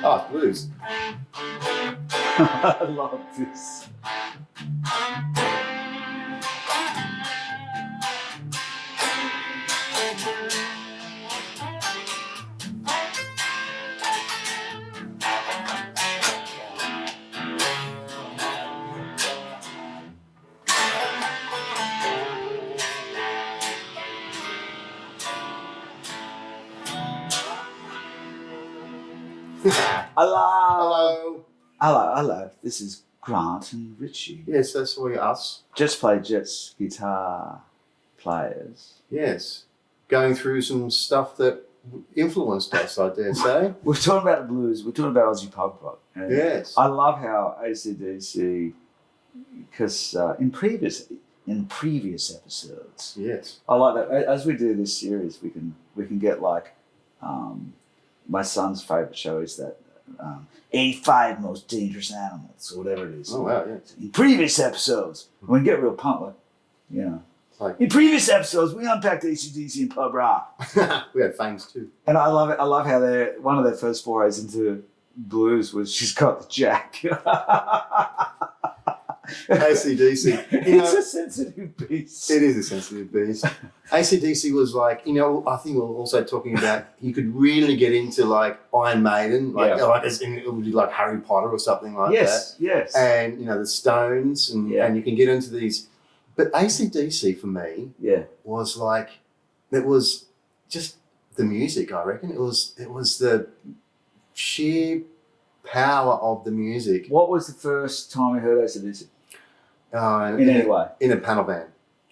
Oh, blues. I love this. Hello. This is Grant and Richie. Yes, that's all us. JetsPlayJets guitar players. Yes. Going through some stuff that influenced us, I dare say. We're talking about the blues. We're talking about Aussie pub rock. Yes. I love how ACDC, because in previous episodes. Yes. I like that. As we do this series, we can get like, my son's favourite show is that 85 most dangerous animals or whatever it is. Oh wow, yeah. In previous episodes, we can get real pumped, like, you know. In previous episodes, we unpacked ACDC and pub rock. We had fangs too. And I love it. I love how one of their first forays into blues was She's Got the Jack. ACDC. It's a sensitive beast. It is a sensitive beast. ACDC was like, I think we were also talking about you could really get into like Iron Maiden, like as in, it would be like Harry Potter or something like that. Yes. And the Stones, and you can get into these. But ACDC for me, was like, it was just the music. I reckon it was the sheer power of the music. What was the first time you heard ACDC? In any way? In a panel van.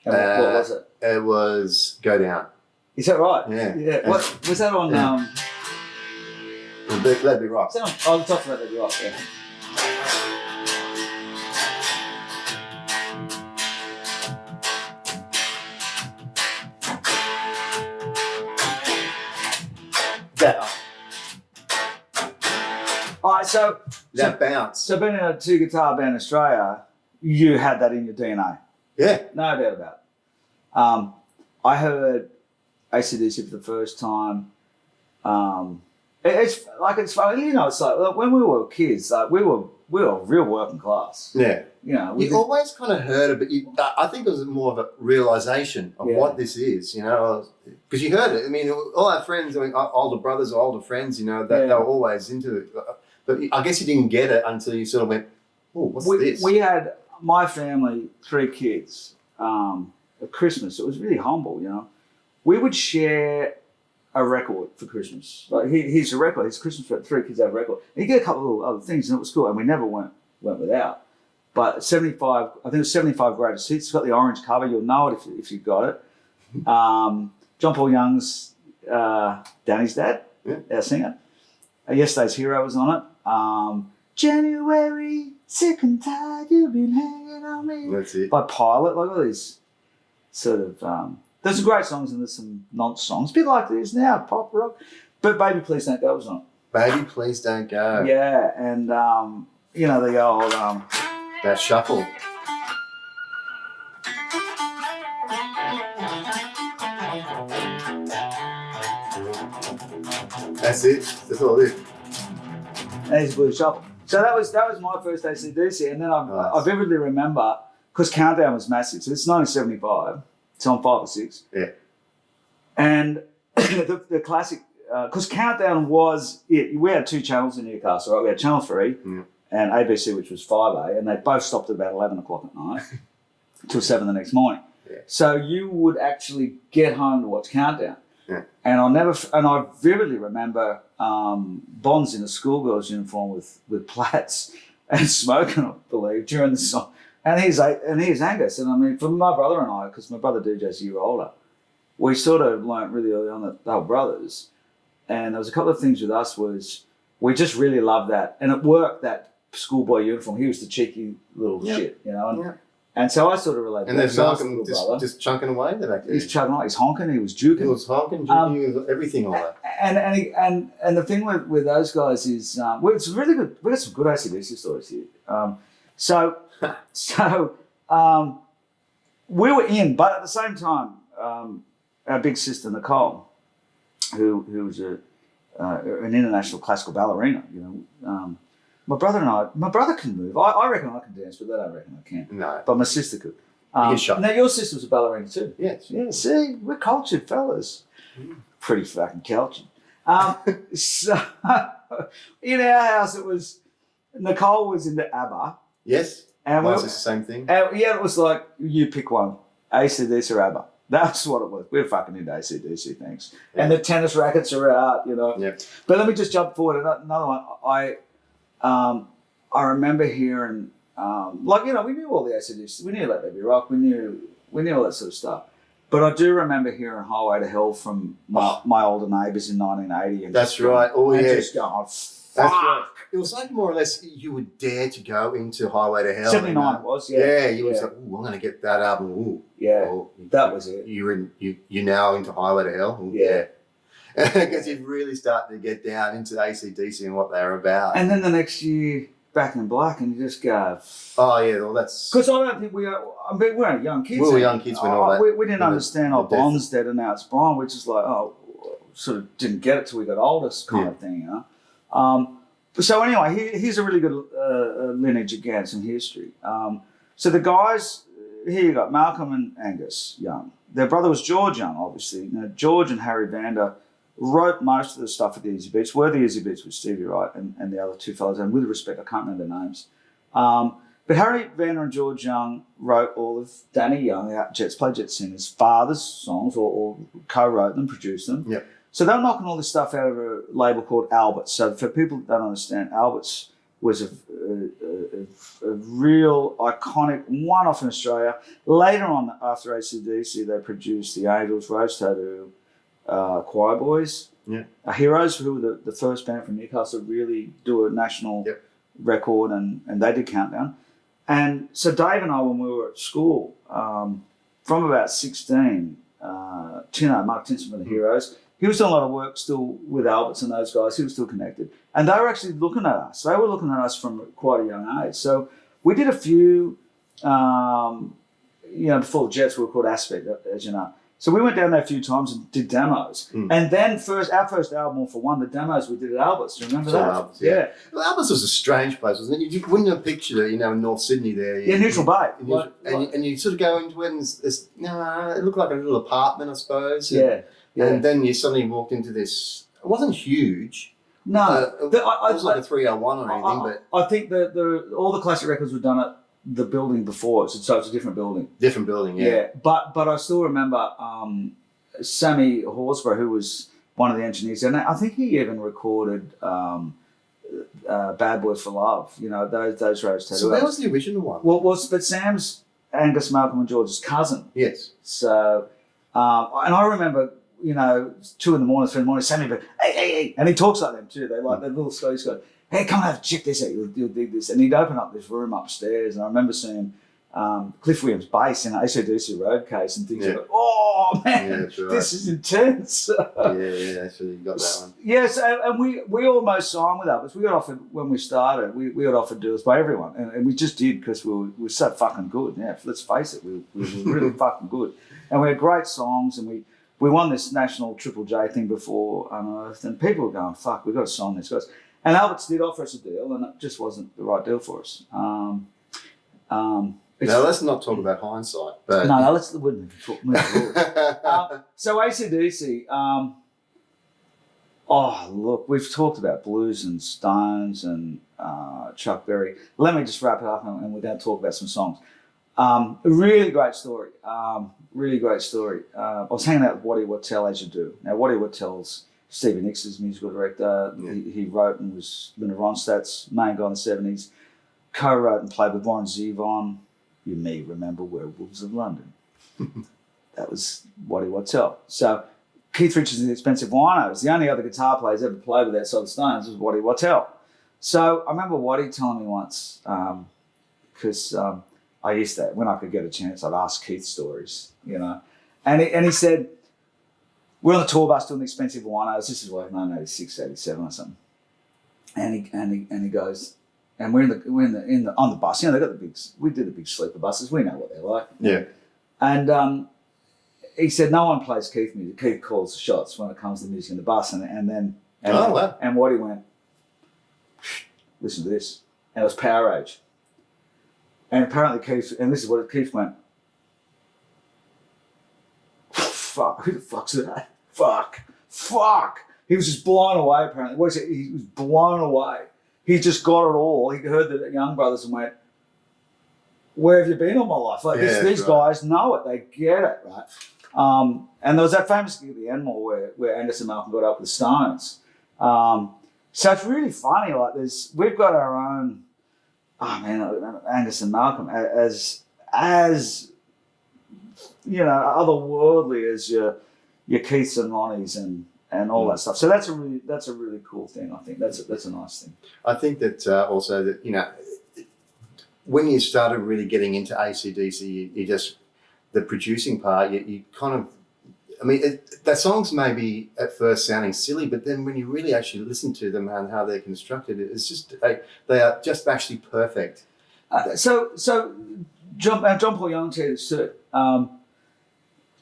And what was it? It was Go Down. Is that right? Yeah. What was that on? That'd be right. Was that on? Oh, the top of that'd be right. Yeah. All right, so bounce. So being in a two-guitar band in Australia, you had that in your DNA. Yeah. No doubt about it. I heard AC/DC for the first time. It's funny, it's like when we were kids, like we were real working class. Yeah. You always kind of heard it, but I think it was more of a realization of what this is, because you heard it. I mean, all our friends, our older brothers, or older friends, they were always into it. But I guess you didn't get it until you sort of went, oh, what's this? We had, my family, 3 kids, at Christmas. It was really humble, We would share a record for Christmas. Like, here's a record. It's Christmas for 3 kids have a record. And you get a couple of other things, and it was cool. And we never went without. But 75, I think it was 75 Greatest Hits. It's got the orange cover. You'll know it if you've got it. John Paul Young's Danny's Dad, our singer. Yesterday's Hero was on it. January, sick and tired, you've been hanging on me. That's it. By Pilot, like all these sort of, there's some great songs and there's some non-songs. A bit like this now, pop rock. But Baby Please Don't Go was on it. Baby Please Don't Go. Yeah, and the old... that shuffle. That's it. That's all it is. And he's Blue Shuffle. So that was my first AC/DC, and then I vividly remember, because Countdown was massive, so it's 1975, it's on 5 or 6. Yeah. And the classic, because Countdown was it. We had 2 channels in Newcastle, right? We had Channel 3 and ABC, which was 5A, and they both stopped at about 11 o'clock at night till 7 the next morning. Yeah. So you would actually get home to watch Countdown. Yeah. And I vividly remember Bonds in a schoolgirl's uniform with plaits and smoking, I believe, during the song. And here's Angus. And I mean, for my brother and I, because my brother DJ's a year older, we sort of learnt really early on that they were brothers. And there was a couple of things with us was we just really loved that. And it worked, that schoolboy uniform. He was the cheeky little shit, And so I sort of related. And there's Malcolm just chunking away there. He's chugging away. He's honking. He was juking. He was honking, juking, he was everything, all that. And the thing with those guys is, it's really good. We've got some good AC/DC stories here. So we were in, but at the same time, our big sister Nicole, who was an international classical ballerina. My brother can move. I reckon I can dance, but they don't reckon I can. No. But my sister could. You get Now your sister was a ballerina too. Yes. Yeah. See, we're cultured fellas. Pretty fucking cultured. So in our house, it was Nicole was into ABBA. Yes. And Mine's the same thing. Yeah, it was like you pick one, ACDC or ABBA. That's what it was. We're fucking into ACDC, thanks. Yeah. And the tennis rackets are out, Yep. But let me just jump forward. Another one. I remember hearing, we knew all the ACDC. We knew Let There Be Rock. We knew all that sort of stuff. But I do remember hearing Highway to Hell from my older neighbours in 1980. And that's right. Oh, yeah. And just going, fuck. That's right. It was like more or less you would dare to go into Highway to Hell. 79 it was, yeah. Yeah, you was like, ooh, I'm going to get that album. Ooh. Yeah, oh, that was it. You're now into Highway to Hell. Ooh, yeah. Because you'd really start to get down into ACDC and what they're about. And then the next year, Back in Black, and you just go... Oh, yeah, well, that's... Because I don't think we weren't young kids. We were young kids when all that... We didn't understand, Bond's dead and now it's Brian. We just like, sort of didn't get it till we got older kind of thing, So anyway, here's a really good lineage again, some history. So the guys, here you got Malcolm and Angus Young. Their brother was George Young, obviously. Now, George and Harry Vander wrote most of the stuff at the Easy Beats, were the Easy Beats with Stevie Wright and the other two fellows, and with respect, I can't remember their names. But Harry Vander and George Young wrote all of Danny Young, the JetsPlayJets singer's father's songs, or co-wrote them, produced them. Yep. So they were knocking all this stuff out of a label called Alberts. So for people that don't understand, Alberts was a real iconic one-off in Australia. Later on, after ACDC, they produced the Angels, Rose Tattoo, Choir Boys, Heroes, who were the first band from Newcastle to really do a national record, and they did Countdown. And so Dave and I, when we were at school, from about 16, Mark Tinson from the Heroes, he was doing a lot of work still with Alberts and those guys. He was still connected. And they were actually looking at us. They were looking at us from quite a young age. So we did a few, before the Jets, we were called Aspect, as you know. So we went down there a few times and did demos. And then our first album, All for One, the demos we did at Alberts. Do you remember that? Alberts, yeah. Well, Alberts was a strange place, wasn't it? You wouldn't have pictured it, in North Sydney there. Neutral Bay. And you sort of go into it and it looked like a little apartment, I suppose. Yeah. And then you suddenly walked into this. It wasn't huge. No, it was like a 301 or anything. But I think all the classic records were done at the building before, so it's a different building. Different building, yeah. Yeah, but I still remember Sammy Horsburgh, who was one of the engineers, and I think he even recorded "Bad Boys for Love." Those Rose Tattoo. So that was the original one. But Sam's Angus, Malcolm, and George's cousin. Yes. So, and I remember. 2 in the morning, 3 in the morning, Sammy, but hey, and he talks like them too. They like that little Scottish guy. Hey, come and check this out. You'll dig this. And he'd open up this room upstairs, and I remember seeing Cliff Williams' bass in an ACDC road case and things like, oh man, this is intense. That's really got that one. Yes, and we almost signed with Alberts. We got offered when we started. We got offered deals by everyone, and we just did because we were so fucking good. Yeah, let's face it, we were really fucking good, and we had great songs, and we won this national Triple J thing before Unearthed, and people were going, fuck, we've got to sign these guys. And Alberts did offer us a deal, and it just wasn't the right deal for us. Now, let's not talk about hindsight. But no, let's move forward. So ACDC, look, we've talked about blues and Stones and Chuck Berry. Let me just wrap it up, and we're going to talk about some songs. A really great story. Really great story. I was hanging out with Waddy Wattell, as you do. Now, Waddy Wattell's Stevie Nicks' musical director. Yeah. He wrote and was Linda Ronstadt's main guy in the 70s. Co-wrote and played with Warren Zevon. You may remember Werewolves of London. That was Waddy Wattell. So Keith Richards and the Expensive Winos, the only other guitar players ever played with outside the Stones was Waddy Wattell. So I remember Waddy telling me once, because I used to, when I could get a chance, I'd ask Keith stories, And he said, we're on the tour bus doing the Expensive Winos. This is like 1986, 87 or something. And he goes, and we're on the bus. They got we did the big sleeper buses. We know what they're like. Yeah. And he said, no one plays Keith music. Keith calls the shots when it comes to music in the bus. And And, Oh, wow. And Waddy went, listen to this. And it was Power Age. And apparently Keith, and this is what Keith went, fuck, who the fuck's that? Fuck. He was just blown away, apparently. What is it? He was blown away. He just got it all. He heard the Young Brothers and went, where have you been all my life? Like these guys know it. They get it, right? And there was that famous gig at the Enmore where Angus and Malcolm got up with the Stones. So it's really funny. Like we've got our own. Oh man, Angus and Malcolm as you know, otherworldly as your Keiths and Ronnies and all that stuff. So that's a really cool thing. I think that's a nice thing. I think that also that, you know, when you started really getting into ACDC, you just the producing part. You kind of, I mean, the songs may be at first sounding silly, but then when you really actually listen to them and how they're constructed, it's just they are just actually perfect. So John Paul Young said this too.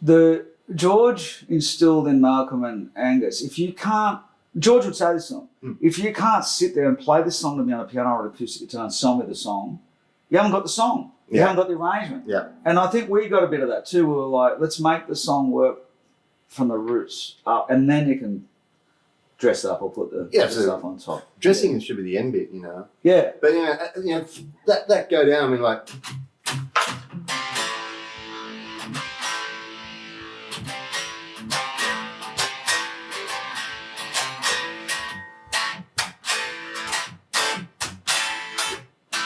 The George instilled in Malcolm and Angus. If you can't, George would say this song. If you can't sit there and play this song to me on a piano or an acoustic guitar and song with the song, you haven't got the song. You haven't got the arrangement. Yeah. And I think we got a bit of that too. We were like, let's make the song work from the roots up, and then you can dress it up or put the stuff on top. Dressing should be the end bit, you know. Yeah. But you know that go down. I mean, like.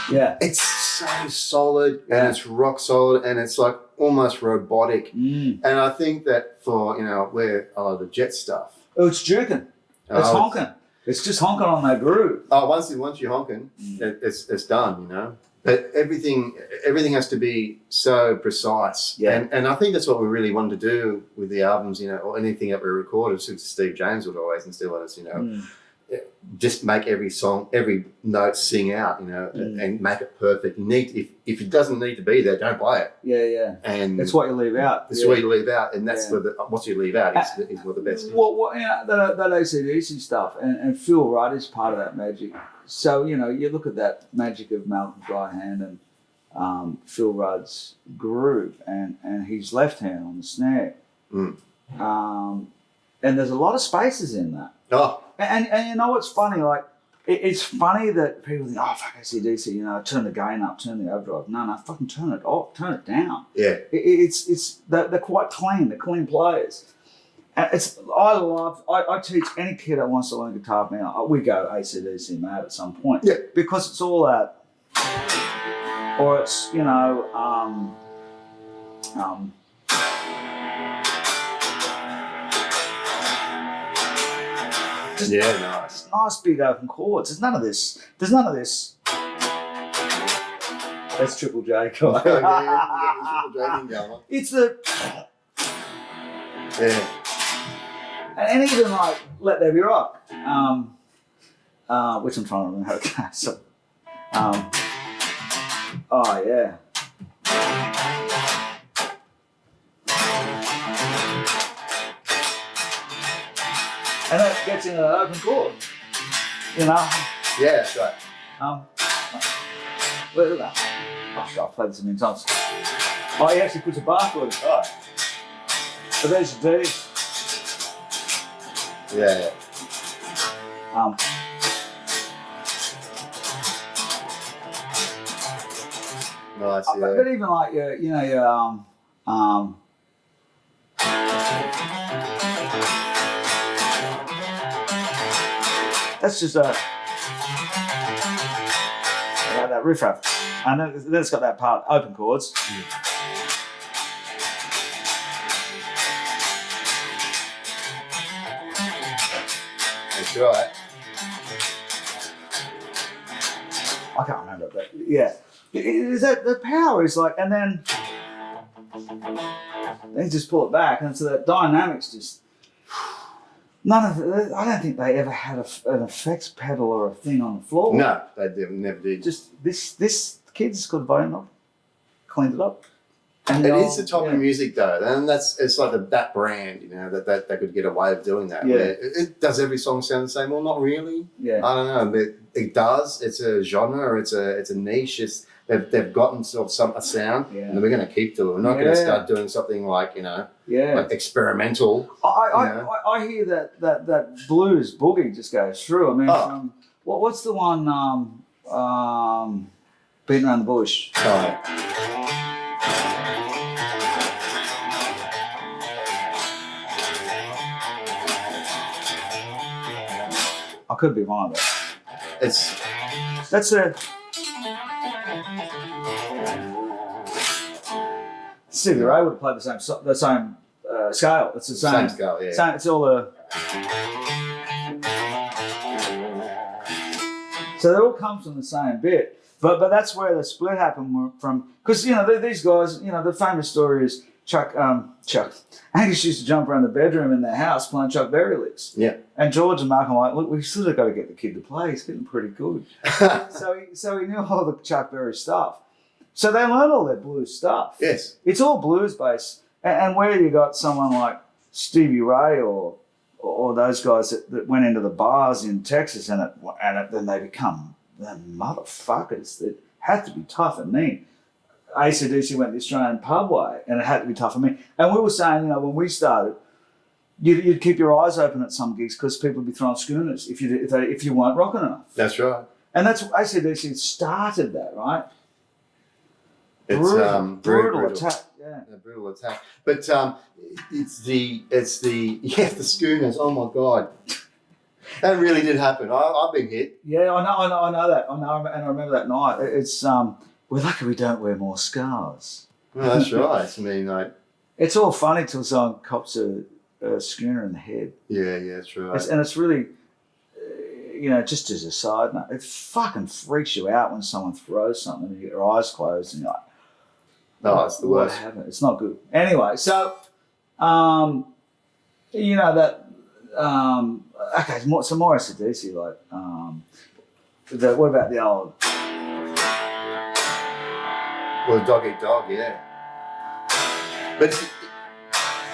Yeah. It's so solid and it's rock solid and it's like almost robotic. And I think that for, you know, where the jet stuff. Oh, it's jerking. It's honking. It's just honking on that groove. Oh, once you're honking, it's done, you know. But everything has to be so precise. Yeah. And I think that's what we really wanted to do with the albums, you know, or anything that we recorded. Since Steve James would always instill in us, you know. Just make every song, every note sing out, you know, and make it perfect. You need if it doesn't need to be there, don't play it. Yeah. And that's what you leave out. That's what you leave out, and that's what you leave out is what the best is. What you know, that ACDC stuff, and Phil Rudd is part of that magic. So you know, you look at that magic of Malcolm's right hand and Phil Rudd's groove, and his left hand on the snare. And there's a lot of spaces in that. Oh. And you know what's funny? Like, it's funny that people think, oh, fuck ACDC, you know, turn the gain up, turn the overdrive. No, fucking turn it off, turn it down. Yeah. They're quite clean, they're clean players. And I teach any kid that wants to learn guitar now, we go ACDC mad at some point. Yeah. Because it's all that, or it's, you know, nice big open chords. There's none of this. That's Triple J. Triple J. It's the. Yeah. And even like Let There Be Rock, which I'm trying to remember how it goes. So, oh yeah. And that gets in an open chord, you know? Yeah, that's right. Look at that. Oh, I've played this a million times. Oh, he actually puts a bar chord. Oh. So there's your D. Yeah. Nice, yeah. But even like your that's just that riff up, and then it's got that part open chords. That's right. I can't remember, but yeah, is that the power is like, and then they just pull it back, and so that dynamics just. None of it, I don't think they ever had an effects pedal or a thing on the floor. No, they never did. Just this kid's got a volume knob, cleaned it up, And It is the top of music though, and it's like that brand, you know, that could get away with doing that. Yeah. It does every song sound the same? Well, not really. Yeah. I don't know, but it does. It's a genre. It's a niche. They've gotten sort of a sound, and we're going to keep doing it. We're not going to start doing something like like experimental. I hear that blues boogie just goes through. I mean, what's the one beating around the bush? I could be wrong with it. That's a Stevie Ray would have played the same scale. It's the same scale, yeah. It's all the. So they all come from the same bit, but that's where the split happened from. Because these guys, the famous story is Chuck Angus used to jump around the bedroom in their house playing Chuck Berry licks. Yeah. And George and Mark are like, look, we've sort of got to get the kid to play. He's getting pretty good. so he knew all the Chuck Berry stuff. So they learned all their blues stuff. Yes. It's all blues based. And where you got someone like Stevie Ray or those guys that went into the bars in Texas and then they become the motherfuckers that had to be tough and mean. ACDC went the Australian pub way and it had to be tough and mean. And we were saying, when we started, you'd keep your eyes open at some gigs because people would be throwing schooners if you weren't rocking enough. That's right. And that's ACDC started that, right? It's brutal attack. Yeah. A brutal attack. But it's the schooners. Oh my God. That really did happen. I've been hit. Yeah, I know that. I know, and I remember that night. It's we're lucky we don't wear more scars. Well, that's right. I mean, it's all funny till someone cops a schooner in the head. Yeah, that's right. And it's really, just as a side note, it fucking freaks you out when someone throws something and you get your eyes closed and you're like, no, it's the worst. It's not good. Anyway, so, okay, some more ACDC, like, what about the old? Well, Dog Eat Dog, yeah. But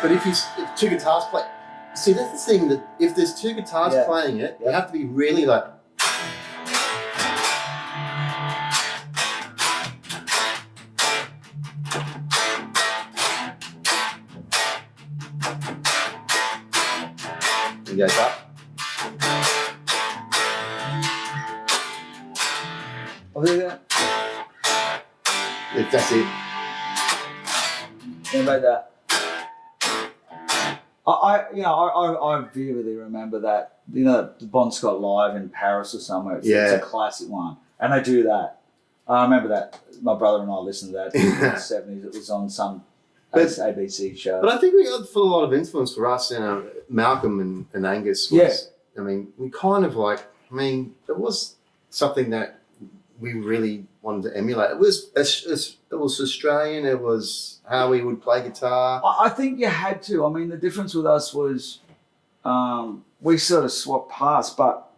if two guitars play, see, that's the thing, that if there's two guitars playing it, you have to be really like. It goes up. I'll do that. If that's it. Think about that. I vividly remember that. The Bon Scott Live in Paris or somewhere. It's a classic one, and they do that. I remember that. My brother and I listened to that in the 70s. It was on some ABC show. But I think we got full a lot of influence for us. Malcolm and Angus was. I mean, we kind of it was something that we really wanted to emulate. It was Australian. It was how we would play guitar. I think you had to. I mean, the difference with us was we sort of swapped paths, but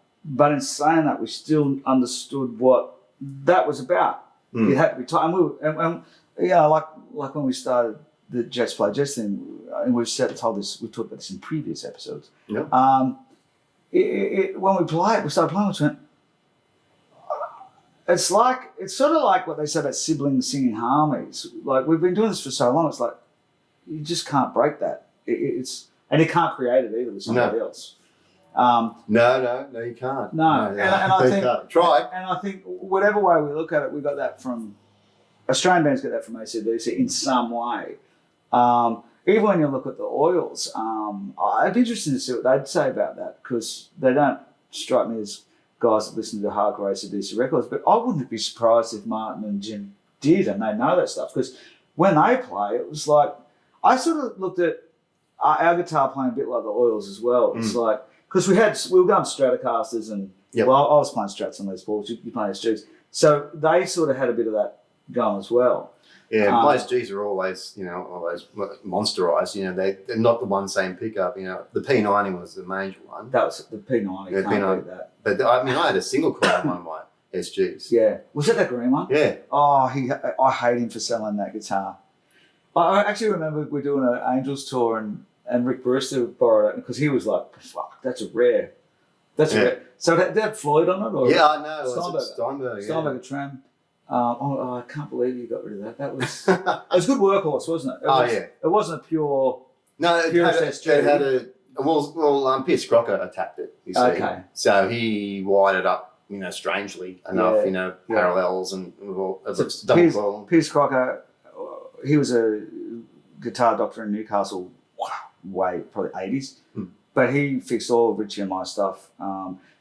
in saying that, we still understood what that was about. It had to be tight. And like when we started the JetsPlayJets thing, and we've told this, we've talked about this in previous episodes. Yep. When we started playing, we went. It's sort of like what they say about siblings singing harmonies. Like, we've been doing this for so long, it's like you just can't break that. And you can't create it either with somebody else. No, you can't. No. And I think try. And I think whatever way we look at it, we got that from Australian bands, get that from ACDC in some way. Even when you look at the Oils, I'd be interested to see what they'd say about that, because they don't strike me as guys that listen to hardcore ACDC records, but I wouldn't be surprised if Martin and Jim did, and they know that stuff, because when they play, it was like, I sort of looked at our guitar playing a bit like the Oils as well. It's like, because we were going Stratocasters, and I was playing Strats and Les Pauls, you play SGs, so they sort of had a bit of that going as well. Yeah, my SGs are always monsterized. They're not the one same pickup. The P90 was the major one. That was the P90. Yeah, can't beat that. But I had a single coil on one of my SGs. Yeah, was it that green one? Yeah. Oh, I hate him for selling that guitar. I actually remember we're doing an Angels tour and Rick Brewster borrowed it because he was like, "Fuck, that's a rare." So that had Floyd on it, or Yeah, I know. Steinberg. Steinberg Tram. I can't believe you got rid of that. That was it was a good workhorse, wasn't it? It wasn't a pure. No, it had a Pierce Crocker attacked it. You see. Okay. So he wired it up, strangely enough, parallels and double coil. Pierce Crocker, he was a guitar doctor in Newcastle, way probably 80s, but he fixed all of Richie and my stuff.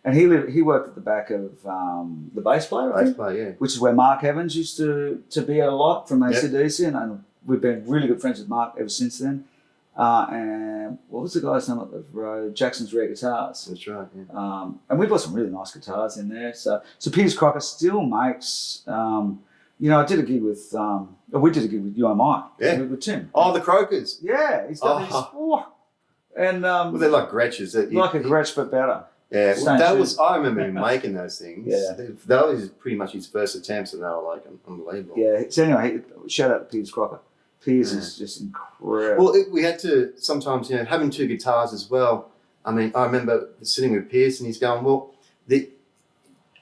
And he worked at the back of the bass player, I think, which is where Mark Evans used to be at a lot from ACDC, and we've been really good friends with Mark ever since then. And what was the guy's name up the road? Jackson's Rare Guitars. That's right. Yeah. And we've got some really nice guitars in there. So Pierce Crocker still makes. I did a gig with. We did a gig with you and Mike. Yeah. With Tim. Oh, the Croakers. Yeah, he's got these. And they're like Gretches. Like a Gretsch, but better. Yeah, I remember him making those things. Yeah. That was pretty much his first attempts, and they were like unbelievable. Yeah. So anyway, shout out to Pierce Crocker. Pierce is just incredible. Well, we had to sometimes, having two guitars as well. I mean, I remember sitting with Pierce, and he's going, "Well,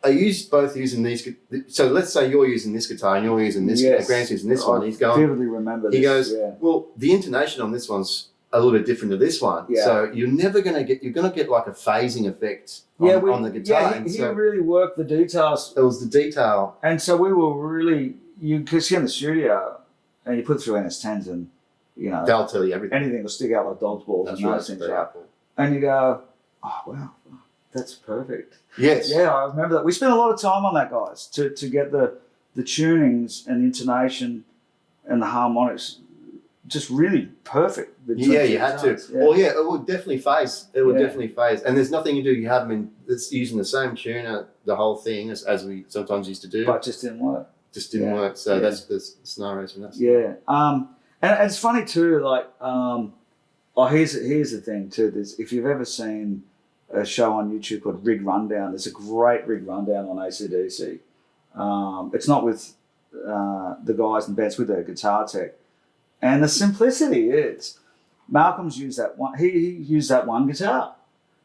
are you both using these? So let's say you're using this guitar, and you're using this. Grant's using this one." He's going. Vividly remember this. He goes, "Well, the intonation on this one's a little bit different to this one. Yeah. So you're going to get like a phasing effect on the guitar." Yeah, he really worked the details. It was the detail. And so we were really, because you're in the studio and you put through NS10s and, they'll tell you everything. Anything will stick out like dog's balls. That's and those things. Right. And you go, "Oh, wow, that's perfect." Yes. Yeah, I remember that. We spent a lot of time on that, guys, to get the tunings and intonation and the harmonics just really perfect. Yeah, you had to. Yeah. Well, it would definitely phase. It would definitely phase. And there's nothing you do. You have them in, it's using the same tuner, the whole thing, as we sometimes used to do. But it just didn't work. Work. So that's the scenarios from that. Yeah. And it's funny too, like, here's the thing too. If you've ever seen a show on YouTube called Rig Rundown, there's a great Rig Rundown on ACDC. It's not with the guys and bands, with the guitar tech. And the simplicity is, Malcolm's used that one. He used that one guitar,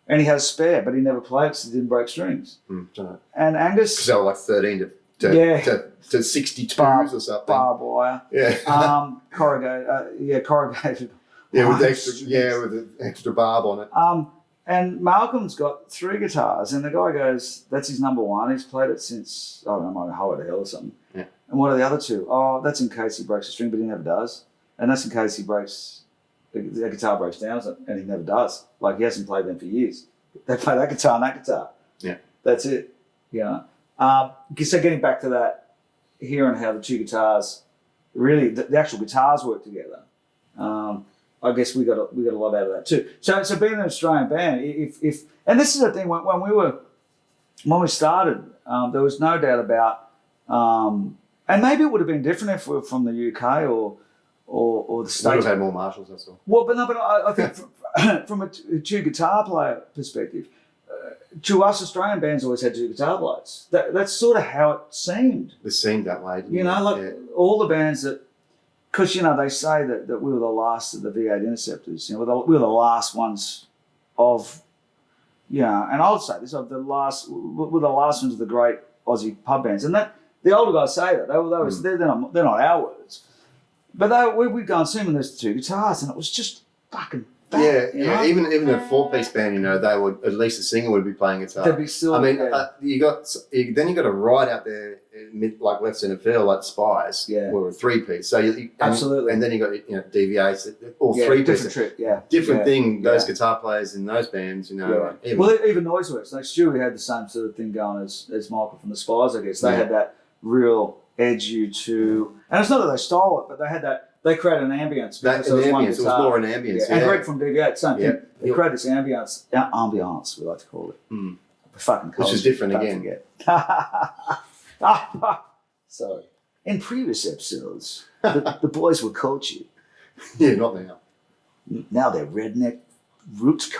and he had a spare, but he never played because he didn't break strings. Right. And Angus, because they were like 13 to 62s or something. Barbed wire. Yeah. Corrugated. Yeah, with the extra barb on it. And Malcolm's got 3 guitars, and the guy goes, "That's his number one. He's played it since, I don't know, how the hell or something." Yeah. And what are the other 2? Oh, that's in case he breaks a string, but he never does. And that's in case the guitar breaks down, and he never does. Like, he hasn't played them for years. They play that guitar and that guitar. Yeah. That's it. So getting back to that, hearing how the 2 guitars, really, the actual guitars work together. I guess we got a lot out of that too. So being an Australian band, if and this is the thing, when we started, there was no doubt about, and maybe it would have been different if we were from the UK or the States. We would have had more Marshalls, that's all. Well, but I think from a 2 guitar player perspective, to us Australian bands always had 2 guitar players. That's sort of how it seemed. It seemed that way, didn't it? All the bands that, because they say that we were the last of the V8 Interceptors. We were the last ones of, and I would say this, we're the last ones of the great Aussie pub bands, and that the older guys say that they're not our words, but we'd go and see them, and there's 2 guitars, and it was just fucking bad. Yeah. Even a 4-piece band, they would, at least the singer would be playing guitar. They'd be still. I mean, you got to ride out there like left centre field, like Spies, or a 3-piece. So absolutely, and then you got DVAs, or 3-piece. Different thing. Those guitar players in those bands, Well, even Noiseworks, like Stewie had the same sort of thing going as Michael from the Spies. I guess they had that real edge U2, and it's not that they stole it, but they had that. They created an ambience. It was more an ambience. And Greg from DV8, same thing. They created this ambience, we like to call it. Which is different again. Sorry. In previous episodes, the boys were cultured. Yeah, not now. Now their redneck roots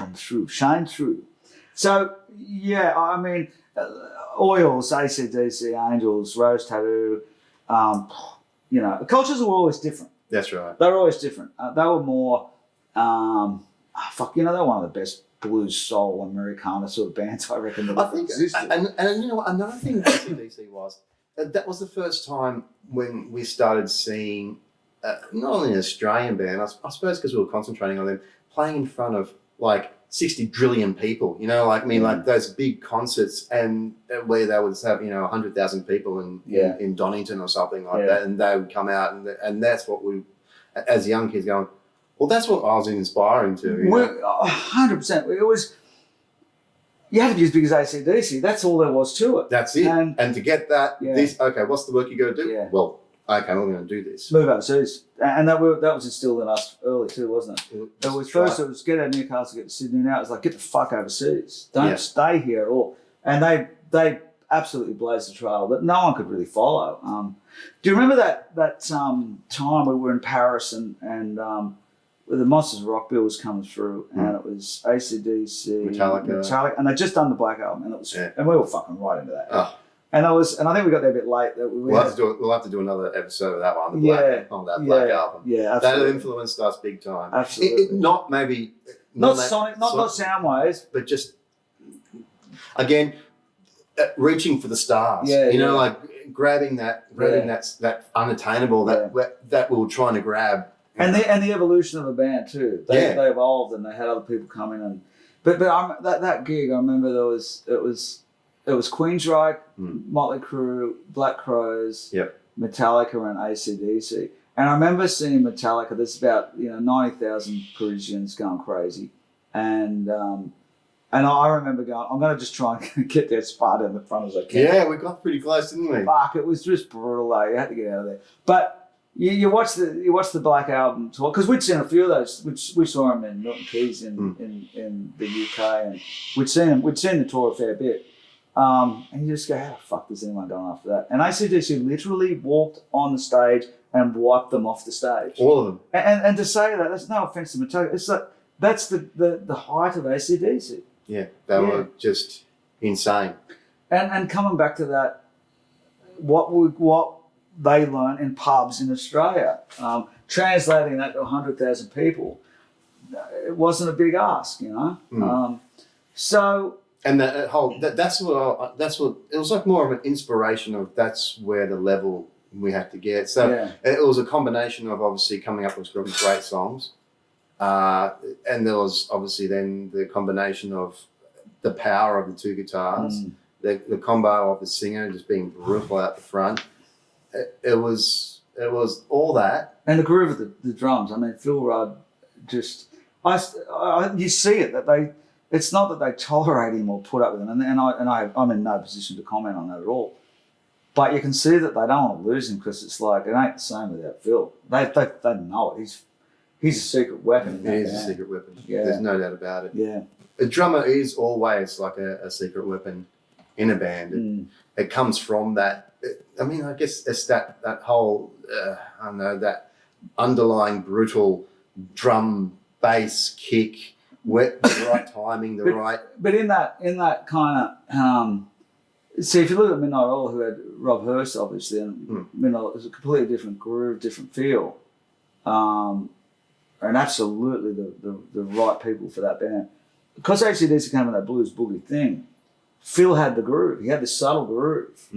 shine through. So, I mean, Oils, ACDC, Angels, Rose Tattoo, cultures were always different. That's right. They were always different. They were more, they were one of the best blues, soul, Americana sort of bands I reckon that I think, existed. and you know what, another thing with ACDC was, that was the first time when we started seeing, not only an Australian band, I suppose because we were concentrating on them, playing in front of like 60 trillion people, like those big concerts and where they would have, 100,000 people in Donington or something like that. And they would come out and that's what we, as young kids going, well, that's what I was inspiring to. 100%. It was, you had to be as big as ACDC. That's all there was to it. That's it. And to get that, what's the work you got to do? Yeah. Well, okay, we're going to do this. Move overseas. And that was instilled in us early too, wasn't it? It was first, it was get out of Newcastle, get to Sydney. Now it's like, get the fuck overseas. Don't stay here at all. And they absolutely blazed the trail that no one could really follow. Do you remember that time we were in Paris and the Monsters of Rock bill was coming through, and it was ACDC, Metallica, and they'd just done the Black Album, and it was, and we were fucking right into that. Oh. And I think we got there a bit late. We'll have to do another episode of that one, on that Black Album. Yeah, absolutely. That influenced us big time. Absolutely. Not sonic, not sound wise, but just again reaching for the stars. Like grabbing that unattainable that we were trying to grab. And the evolution of a band too. They evolved and they had other people come in and but that gig I remember it was Queensryche, Motley Crue, Black Crowes, Metallica and ACDC. And I remember seeing Metallica, there's about 90,000 Parisians going crazy. And I remember going, I'm gonna just try and get that spot in the front as I can. Yeah, we got pretty close, didn't we? Fuck, it was just brutal though. You had to get out of there. But you watch the Black Album tour because we'd seen a few of those. We saw them in Milton Keynes in the UK, and we'd seen the tour a fair bit. And you just go, how the fuck is anyone going after that? And ACDC literally walked on the stage and wiped them off the stage. All of them. And to say that, that's no offense to Metallica. It's like that's the height of ACDC. Yeah, they were just insane. And coming back to that, what they learn in pubs in Australia, translating that to 100,000 people, it wasn't a big ask, So. And that's what it was like more of an inspiration of that's where the level we had to get. So it was a combination of obviously coming up with great songs, and there was obviously then the combination of the power of the two guitars, the combo of the singer just being brutal out the front. It was all that, and the groove of the drums. I mean, Phil Rudd just you see it that they. It's not that they tolerate him or put up with him, and I'm in no position to comment on that at all. But you can see that they don't want to lose him because it's like it ain't the same without Phil. They know it. He's a secret weapon. He is a secret weapon. Yeah. There's no doubt about it. Yeah, a drummer is always like a secret weapon in a band. It comes from that. I guess it's that whole that underlying brutal drum bass kick. The right timing, But in that kind of see, if you look at Midnight Oil, who had Rob Hurst, obviously, and Midnight was a completely different groove, different feel, and absolutely the right people for that band. Because ACDC came in that blues boogie thing, Phil had the groove. He had this subtle groove.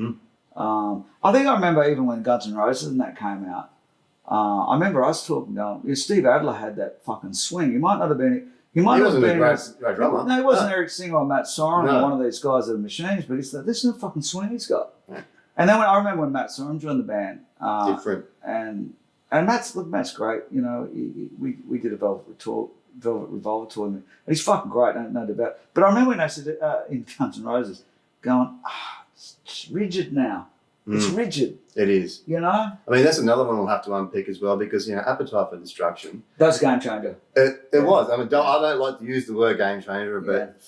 I think I remember even when Guns N' Roses and that came out. I remember us talking, going, Steve Adler had that fucking swing. He might not have been. He wasn't a great drummer. No, he wasn't Eric Singer or Matt Sorum or one of these guys that are machines, but he's like, this is a fucking swing he's got. Yeah. And then I remember when Matt Sorum joined the band. Different. And Matt's great. We did a Velvet Revolver tour with him. And he's fucking great, no doubt about it. But I remember when I said in Guns N' Roses, going, it's rigid now. It's rigid. It is. That's another one we'll have to unpick as well because, Appetite for Destruction. That's a game changer. It was. I don't like to use the word game changer, but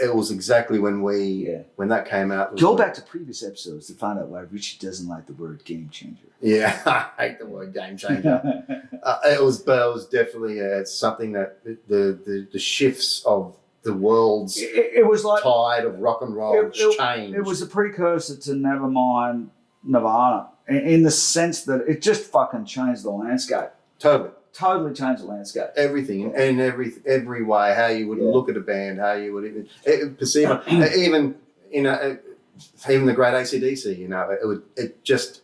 it was exactly when when that came out. Go back to previous episodes to find out why Richie doesn't like the word game changer. Yeah, I hate the word game changer. It was definitely it's something that the shifts of the world's it was like tide of rock and roll changed. It was a precursor to Nevermind, Nirvana. in the sense that it just fucking changed the landscape. Totally changed the landscape. Everything, in every way, how you would look at a band, how you would even perceive it. Even, even the great ACDC, it just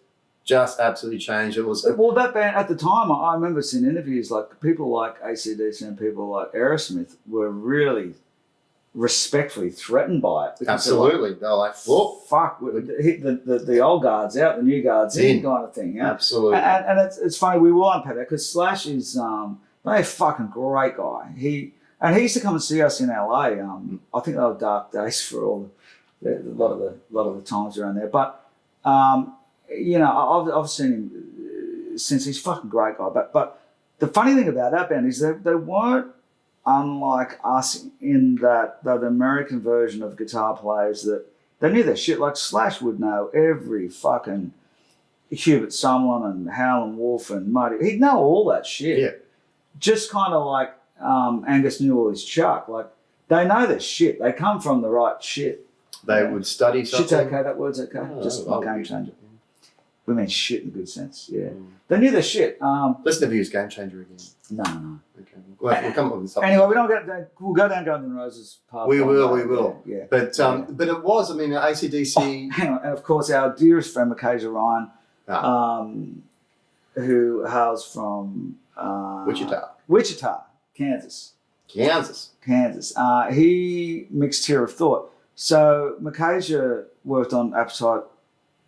absolutely changed. It was well, that band at the time. I remember seeing interviews like people like ACDC and people like Aerosmith were really respectfully threatened by it. Absolutely, they're like, "Whoa, fuck!" The old guard's out, the new guard's in, kind of thing. Yeah? Absolutely. And it's funny. We will unpack that because Slash is a fucking great guy. He used to come and see us in LA. I think they were dark days for a lot of the times around there. But I've seen him since. He's a fucking great guy. But the funny thing about that band is they weren't unlike us in that they're the American version of guitar players that they knew their shit. Like Slash would know every fucking Hubert Sumlin and Howlin' Wolf and Muddy. He'd know all that shit. Yeah. Just kind of like Angus knew all his Chuck. Like they know their shit. They come from the right shit. They would study something. Shit's okay, that word's okay. Just my game changer. We mean shit in a good sense, yeah. They knew their shit. Let's never use game changer again. No. Okay. We'll come up with something. Anyway, we'll go down Guns N' Roses path. We will. Yeah. But it was, ACDC. Hang on, and of course our dearest friend Micajah Ryan, who hails from Wichita, Kansas. He mixed Tear of Thought. So Micajah worked on Appetite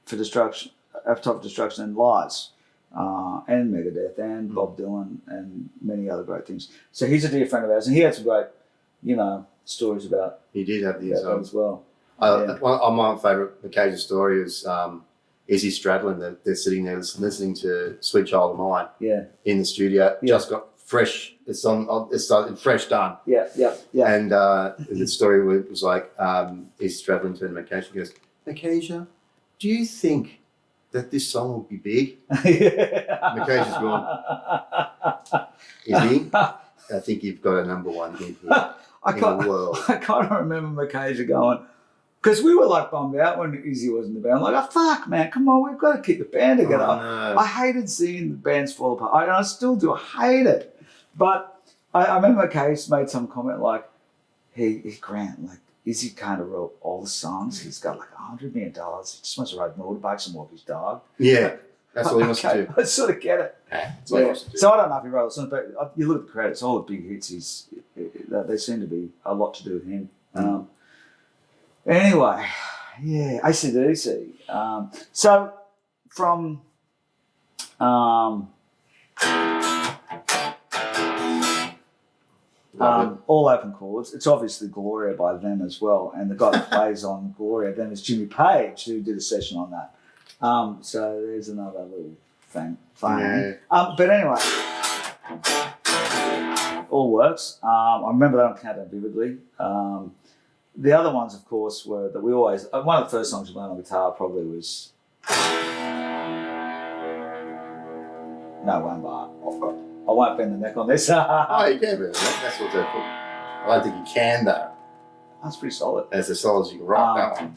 for Destruction and Lies, and Megadeth and Bob Dylan and many other great things. So he's a dear friend of ours, and he had some great, stories about. He did have these as well. My favourite Micajah story is Izzy Stradlin. They're sitting there listening to Sweet Child of Mine. Yeah. In the studio, just got fresh. It's fresh done. Yeah. And the story was like Izzy Stradlin turned to Micajah and goes, Micajah, do you think that this song will be big? Micajah's gone, Izzy, I think you've got a number one hit here in the world. I kind of remember Micajah going, because we were like bummed out when Izzy was in the band. Like, fuck, man, come on, we've got to keep the band together. Oh, no. I hated seeing the bands fall apart. I still do. I hate it. But I remember Micajah made some comment like, hey, Grant, like, Izzy kind of wrote all the songs. He's got like $100 million. He just wants to ride motorbikes and walk his dog. Yeah, that's all he wants to do. I sort of get it. That's all he wants to do. So I don't know if he wrote the songs, but you look at the credits, all the big hits, they seem to be a lot to do with him. Anyway, yeah, ACDC. So from... all open chords. It's obviously Gloria by them as well, and the guy that plays on Gloria then is Jimmy Page, who did a session on that. So there's another little thing. Yeah. But anyway, all works. I remember that on Countdown vividly. The other ones, of course, were that we always. One of the first songs we learned on guitar probably was No One Bar. I won't bend the neck on this. Oh, you can bend the neck. That's what they're for. I don't think you can, though. That's pretty solid. That's as solid as you can rock that one.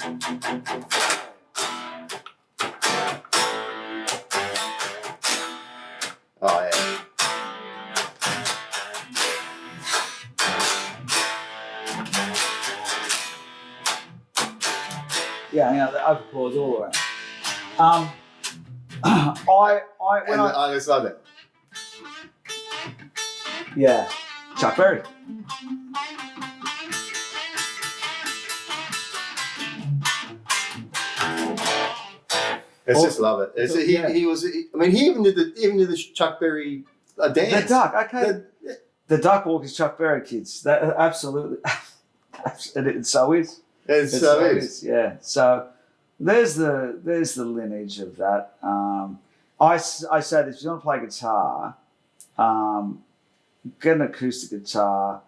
Oh, yeah. Yeah, the open chords all around. I just love it. Yeah, Chuck Berry. Just love it. He was. I mean, he even did the Chuck Berry dance. The duck, okay. The duck walk is Chuck Berry, kids. That absolutely. It so is. It so is. Yeah. So there's the lineage of that. I say this: if you want to play guitar, get an acoustic guitar,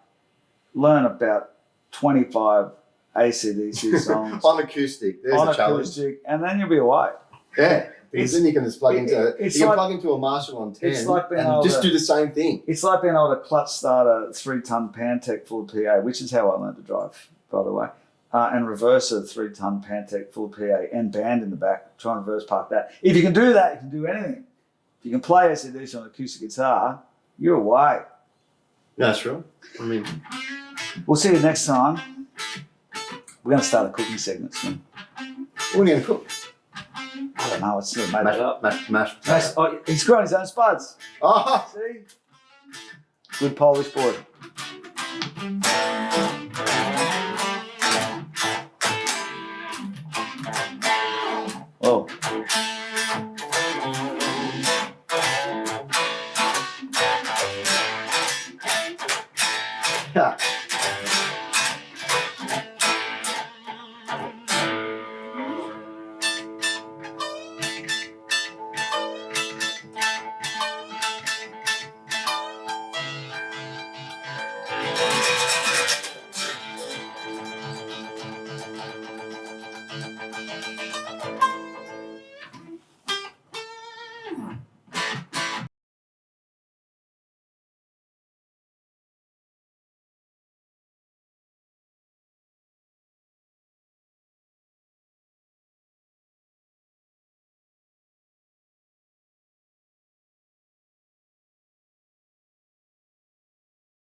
learn about 25 AC/DC songs on acoustic. There's a challenge. Acoustic, and then you'll be away. Yeah, because then you can just plug into plug into a Marshall on 10 and just do the same thing. It's like being able to clutch start a 3-ton Pantech full PA, which is how I learned to drive, by the way. and reverse a 3-ton Pantec full PA and band in the back. Try and reverse park that. If you can do that, you can do anything. If you can play ACDC on an acoustic guitar, you're away. That's right. I mean, We'll see you next time. We're going to start a cooking segment soon. what are you going to cook? I don't know. It's sort of made it up. Mashed. Oh, he's growing his own spuds. Oh, See? Good Polish boy.